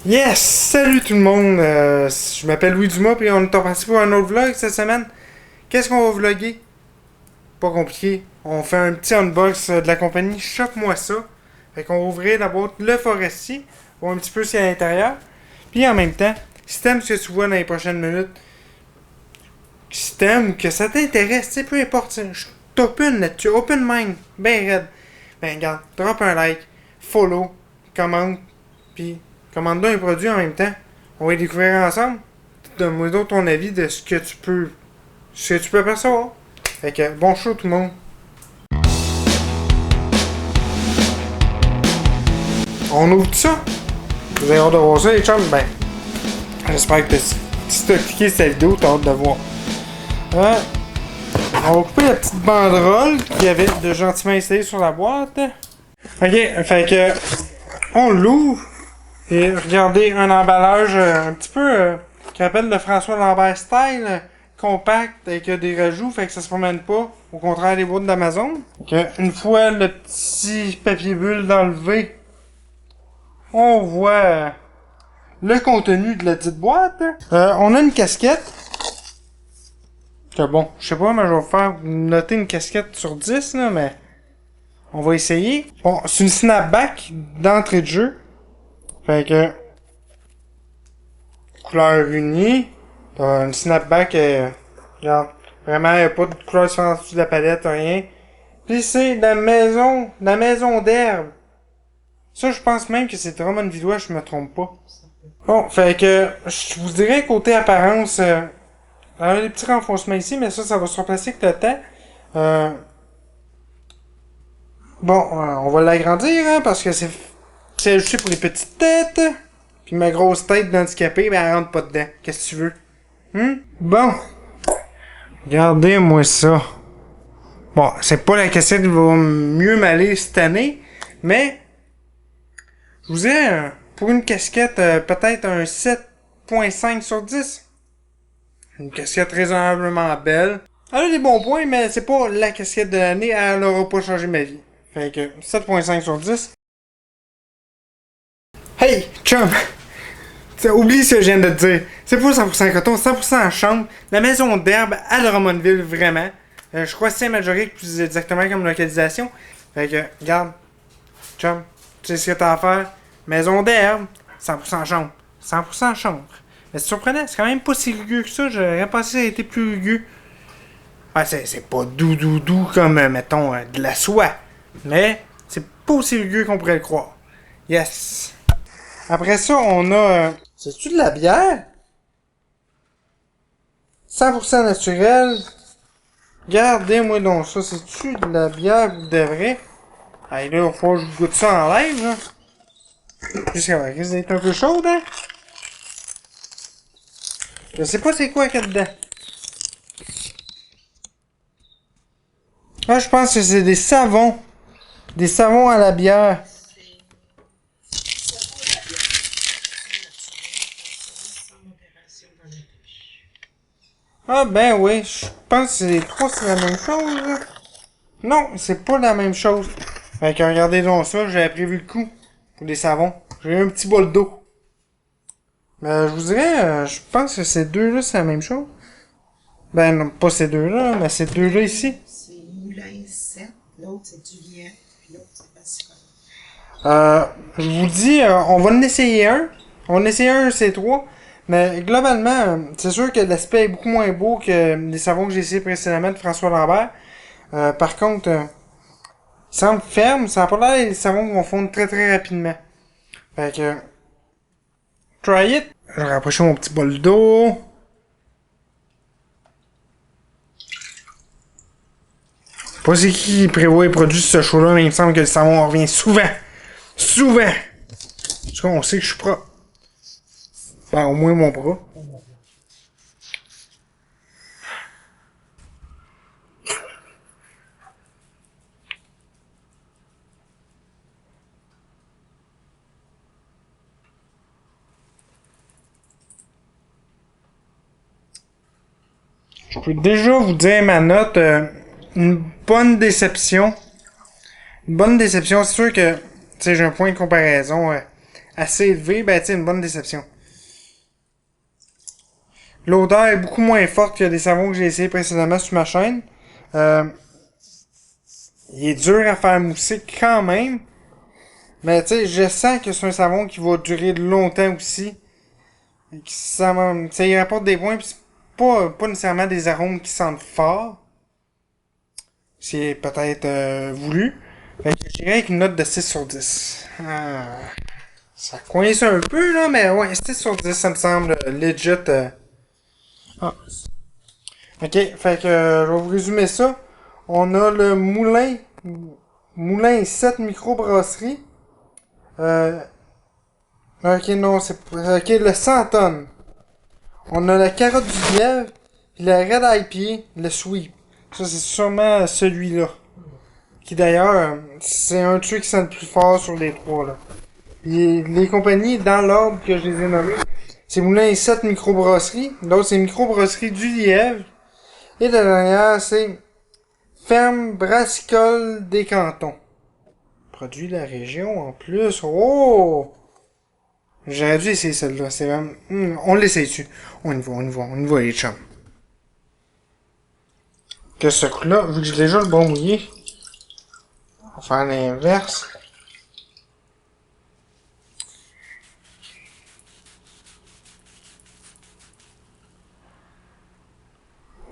Yes! Salut tout le monde! Je m'appelle Louis Dumas et on est reparti pour un autre vlog cette semaine. Qu'est-ce qu'on va vlogger? Pas compliqué. On fait un petit unbox de la compagnie Chope-moi ça. Fait qu'on va ouvrir la boîte Le Forestier, voir un petit peu ce qu'il y a à l'intérieur. Puis en même temps, si t'aimes ce que tu vois dans les prochaines minutes, si t'aimes ou que ça t'intéresse, tu sais, peu importe, je t'open là-dessus, open mind, ben raide. Ben regarde, drop un like, follow, commente, puis commande-nous un produit en même temps. On va y découvrir ensemble. Donne-moi donc ton avis de ce que tu peux percevoir. Fait que bon show tout le monde. On ouvre tout ça. Vous avez hâte de voir ça les chums? Ben, j'espère que si t'as cliqué cette vidéo, t'as hâte de voir. On va couper la petite banderole qu'il y avait de gentiment installée sur la boîte. Ok, fait que on l'ouvre. Et regardez, un emballage un petit peu qui rappelle le François Lambert style, compact avec des rajouts, fait que ça se promène pas, au contraire des boîtes d'Amazon. Une fois le petit papier bulle enlevé, on voit le contenu de la petite boîte. On a une casquette. Que bon, je sais pas, mais je vais faire noter une casquette sur 10, là, mais on va essayer. Bon, c'est une snapback d'entrée de jeu. Fait que couleur unie. T'as une snapback, regarde, vraiment, y a pas de couleur différente de la palette, rien. Puis c'est la maison d'herbe. Ça, je pense même que c'est vraiment une vidéo, je me trompe pas. Bon, fait que, je vous dirais, côté apparence, il y a des petits renfoncements ici, mais ça va se remplacer avec le temps. On va l'agrandir, hein, parce que c'est ajusté pour les petites têtes. Puis ma grosse tête d'handicapé, ben elle rentre pas dedans. Qu'est-ce que tu veux? Bon. Regardez-moi ça. Bon, c'est pas la cassette qui va mieux m'aller cette année, mais je vous ai pour une casquette peut-être un 7.5 sur 10. Une casquette raisonnablement belle. Elle a des bons points, mais c'est pas la casquette de l'année, elle aura pas changé ma vie. Fait que 7.5 sur 10. Hey, chum! Oublie ce que je viens de te dire. C'est pas 100% coton, 100% en chambre. La maison d'herbe à Drummondville, vraiment. Je crois que c'est Saint-Majorique, plus exactement comme localisation. Fait que, regarde, chum, tu sais ce que t'as à faire. Maison d'herbe, 100% chambre. 100% chambre. Mais c'est surprenant, c'est quand même pas si rugueux que ça. J'aurais pensé que ça a été plus rugueux. Ah, c'est pas doux comme, mettons, de la soie. Mais c'est pas aussi rugueux qu'on pourrait le croire. Yes! Après ça, on a... c'est-tu de la bière? 100% naturel. Regardez-moi donc ça. C'est-tu de la bière pour de vrai? Allez, là, il va falloir que je goûte ça en live, là. Jusqu'à risque d'être un peu chaude, hein? Je sais pas c'est quoi qu'il y a dedans. Ah, je pense que c'est des savons. Des savons à la bière. Ah ben oui, je pense que les trois c'est la même chose. Là. Non, c'est pas la même chose. Fait que regardez donc ça, j'avais prévu le coup pour des savons. J'ai eu un petit bol d'eau. Mais je vous dirais, je pense que ces deux-là c'est la même chose. Ben non, pas ces deux-là, mais ces deux-là ici. C'est Moulin 7, l'autre c'est Julien, puis l'autre c'est Pascal. Je vous dis, on va en essayer un. On va en essayer un, ces trois. Mais globalement, c'est sûr que l'aspect est beaucoup moins beau que les savons que j'ai essayé précédemment de François Lambert. Par contre, il semble ferme, ça n'a pas l'air des savons qui vont fondre très très rapidement. Fait que, try it. Je vais rapprocher mon petit bol d'eau. Pas c'est qui prévoit et produit ce show-là, mais il me semble que le savon en revient souvent. Souvent! En tout cas, on sait que je suis propre. Ben, au moins mon bras. Je peux déjà vous dire ma note. Une bonne déception. Une bonne déception. C'est sûr que, tu sais, j'ai un point de comparaison assez élevé, ben tu sais, une bonne déception. L'odeur est beaucoup moins forte que des savons que j'ai essayé précédemment sur ma chaîne. Il est dur à faire mousser quand même. Mais tu sais, je sens que c'est un savon qui va durer longtemps aussi. Et ça y rapporte des points, pis c'est pas nécessairement des arômes qui sentent fort. C'est peut-être voulu. Fait que je dirais avec une note de 6 sur 10. Ça coince un peu là, mais ouais, 6 sur 10, ça me semble legit. Ah. Ok, fait que je vais vous résumer ça. On a le Moulin 7 microbrasserie. Ok, non, c'est pas. Ok, le 100 tonnes. On a la carotte du lièvre, puis la Red IPA, le Sweep. Ça, c'est sûrement celui-là. Qui d'ailleurs, c'est un truc qui sent le plus fort sur les trois, là. Puis les compagnies, dans l'ordre que je les ai nommées, c'est Moulin 7 microbrasserie. L'autre, c'est microbrasserie du lièvre. Et la dernière, c'est Ferme brassicole des cantons. Produit de la région en plus. Oh! J'aurais dû essayer celle-là. C'est vraiment... on l'essaye dessus. On y va les chums. Que ce coup-là, vu que j'ai déjà le bon mouillé, on va faire l'inverse.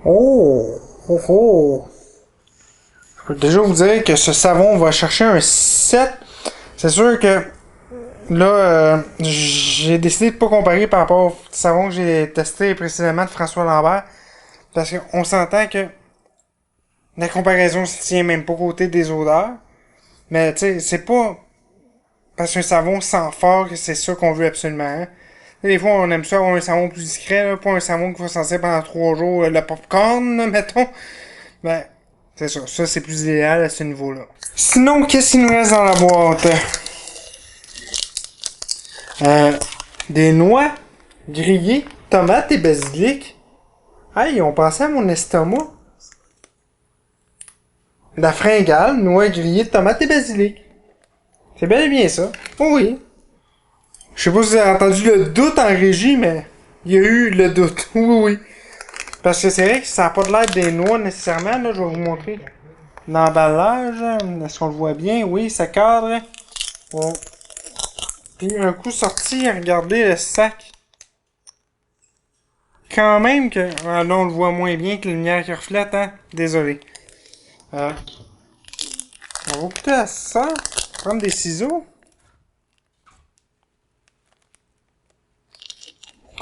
Oh! Oh oh! Je peux déjà vous dire que ce savon va chercher un 7. C'est sûr que là, j'ai décidé de pas comparer par rapport au savon que j'ai testé précédemment de François Lambert. Parce qu'on s'entend que la comparaison se tient même pas côté des odeurs. Mais tu sais, c'est pas parce qu'un savon sent fort que c'est ça qu'on veut absolument. Hein. Des fois, on aime ça avoir un savon plus discret, là, pas un savon qui va sentir pendant 3 jours le popcorn, là, mettons. Ben, c'est ça. Ça, c'est plus idéal à ce niveau-là. Sinon, qu'est-ce qu'il nous reste dans la boîte? Des noix grillées, tomates et basilic. Ah, ils ont pensé à mon estomac. La fringale, noix grillées, tomates et basilic. C'est bel et bien ça. Oh oui. Je sais pas si vous avez entendu le doute en régie, mais il y a eu le doute. Oui, oui. Parce que c'est vrai que ça n'a pas de l'air des noix nécessairement. Là, je vais vous montrer l'emballage. Est-ce qu'on le voit bien? Oui, ça cadre. Bon. Puis un coup sorti, regardez le sac. Quand même que... Ah là, on le voit moins bien que la lumière qui reflète, hein? Désolé. On va goûter à ça. Prendre des ciseaux.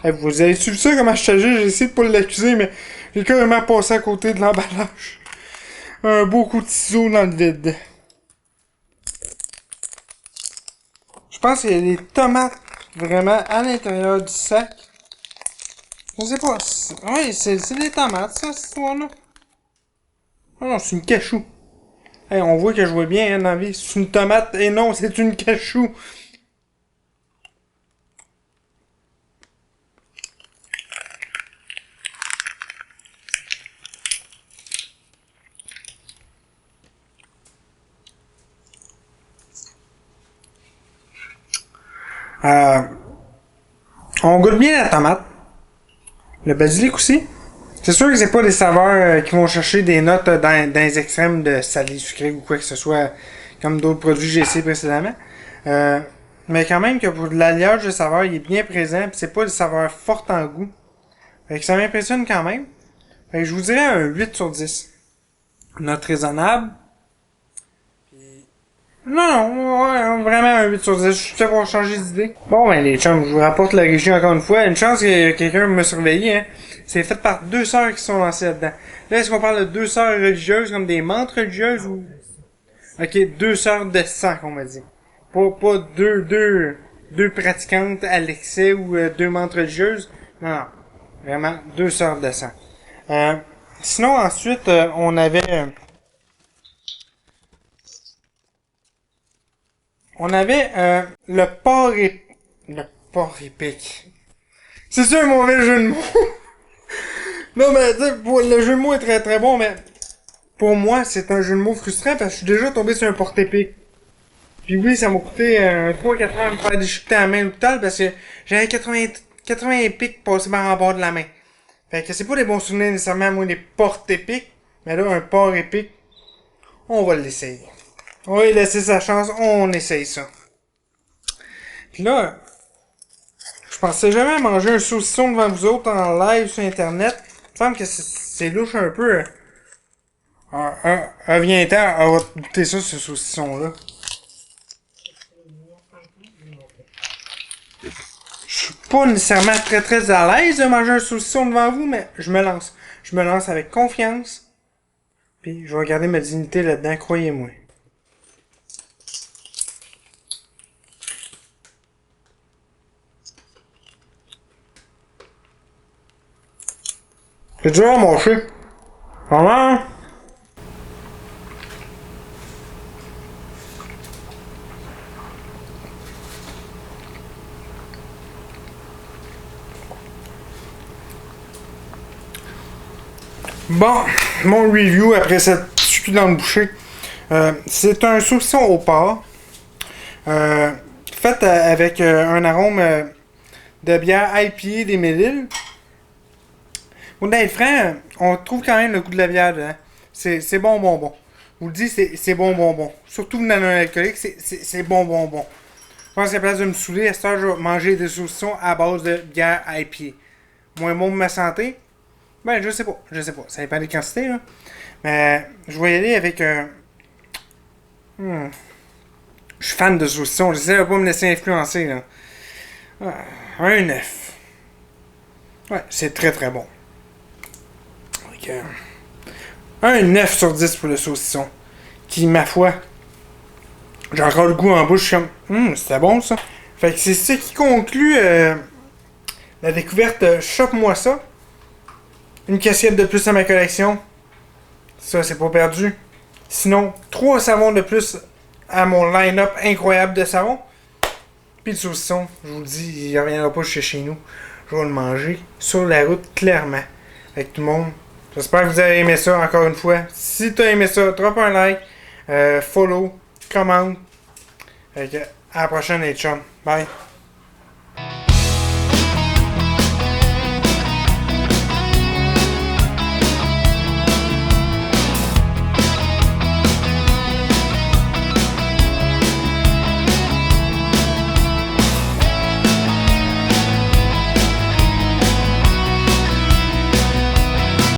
Hey, vous avez su ça comment je t'agis? J'ai essayé de pas l'accuser, mais j'ai carrément passé à côté de l'emballage. Un beau coup de ciseaux dans le vide. Je pense qu'il y a des tomates vraiment à l'intérieur du sac. Je sais pas. Oui, c'est des tomates, ça, cette histoire-là. Oh non, c'est une cachou. Hey, on voit que je vois bien hein, dans la vie. C'est une tomate et non, c'est une cachou. On goûte bien la tomate. Le basilic aussi. C'est sûr que c'est pas des saveurs qui vont chercher des notes dans les extrêmes de salé, sucré ou quoi que ce soit, comme d'autres produits que j'ai essayé précédemment. Mais quand même que pour de l'alliage de saveurs, il est bien présent, pis c'est pas des saveurs fortes en goût. Fait que ça m'impressionne quand même. Fait que je vous dirais un 8 sur 10. Note raisonnable. Non, ouais, vraiment un 8 sur 10. Je suis fait pour changer d'idée. Bon, ben, les chums, je vous rapporte la régie encore une fois. Une chance que quelqu'un me surveille, hein. C'est fait par 2 sœurs qui sont lancées là-dedans. Là, est-ce qu'on parle de 2 sœurs religieuses comme des mantes religieuses ou... Ok, 2 sœurs de sang, qu'on m'a dit. Pas deux pratiquantes à l'excès ou 2 mantes religieuses. Non, non. Vraiment, 2 sœurs de sang. Sinon, ensuite, on avait... le porc épic. C'est sûr un mauvais jeu de mots. Non mais le jeu de mots est très très bon, mais pour moi c'est un jeu de mots frustrant parce que je suis déjà tombé sur un porc épic. Puis oui, ça m'a coûté 3-4 heures de me faire déchiqueter la main l'hôpital parce que j'avais 80 pics passés par en bord de la main. Fait que c'est pas des bons souvenirs nécessairement, moi, des portes épiques. Mais là, un port épique, on va l'essayer. On va lui laisser sa chance, on essaye ça. Puis là, je pensais jamais manger un saucisson devant vous autres en live sur internet. Il me semble que c'est louche un peu. Viens-t'en, on va goûter ça, ce saucisson-là. Je suis pas nécessairement très à l'aise de manger un saucisson devant vous, mais je me lance. Je me lance avec confiance. Puis je vais garder ma dignité là-dedans, croyez-moi. C'est dur à mâcher. Vraiment? Bon, mon review après cette succulente bouchée. C'est un saucisson au porc. Fait avec un arôme de bière IPA des Mille-Îles. Pour être franc, on trouve quand même le goût de la bière dedans. C'est bon. Je vous le dis, c'est bon. Surtout dans un alcoolique, c'est bon. Je pense qu'à la place de me saouler, à cette heure, je vais manger des saucissons à base de bière IPA. Moins bon pour ma santé. Ben, je sais pas. Ça dépend des quantités, là. Mais je vais y aller avec je suis fan de saucissons. J'essaie de pas me laisser influencer, là. Un 9. Ouais, c'est très bon. Donc, un 9 sur 10 pour le saucisson. Qui, ma foi, j'ai encore le goût en bouche. Je suis comme, c'était bon, ça. Fait que c'est ça qui conclut la découverte Chope-moi ça. Une cassette de plus à ma collection. Ça, c'est pas perdu. Sinon, 3 savons de plus à mon line-up incroyable de savons. Puis le saucisson, je vous le dis, il reviendra pas chez nous. Je vais le manger sur la route, clairement. Avec tout le monde. J'espère que vous avez aimé ça, encore une fois. Si tu as aimé ça, drop un like, follow, commente. À la prochaine, les chums. Bye.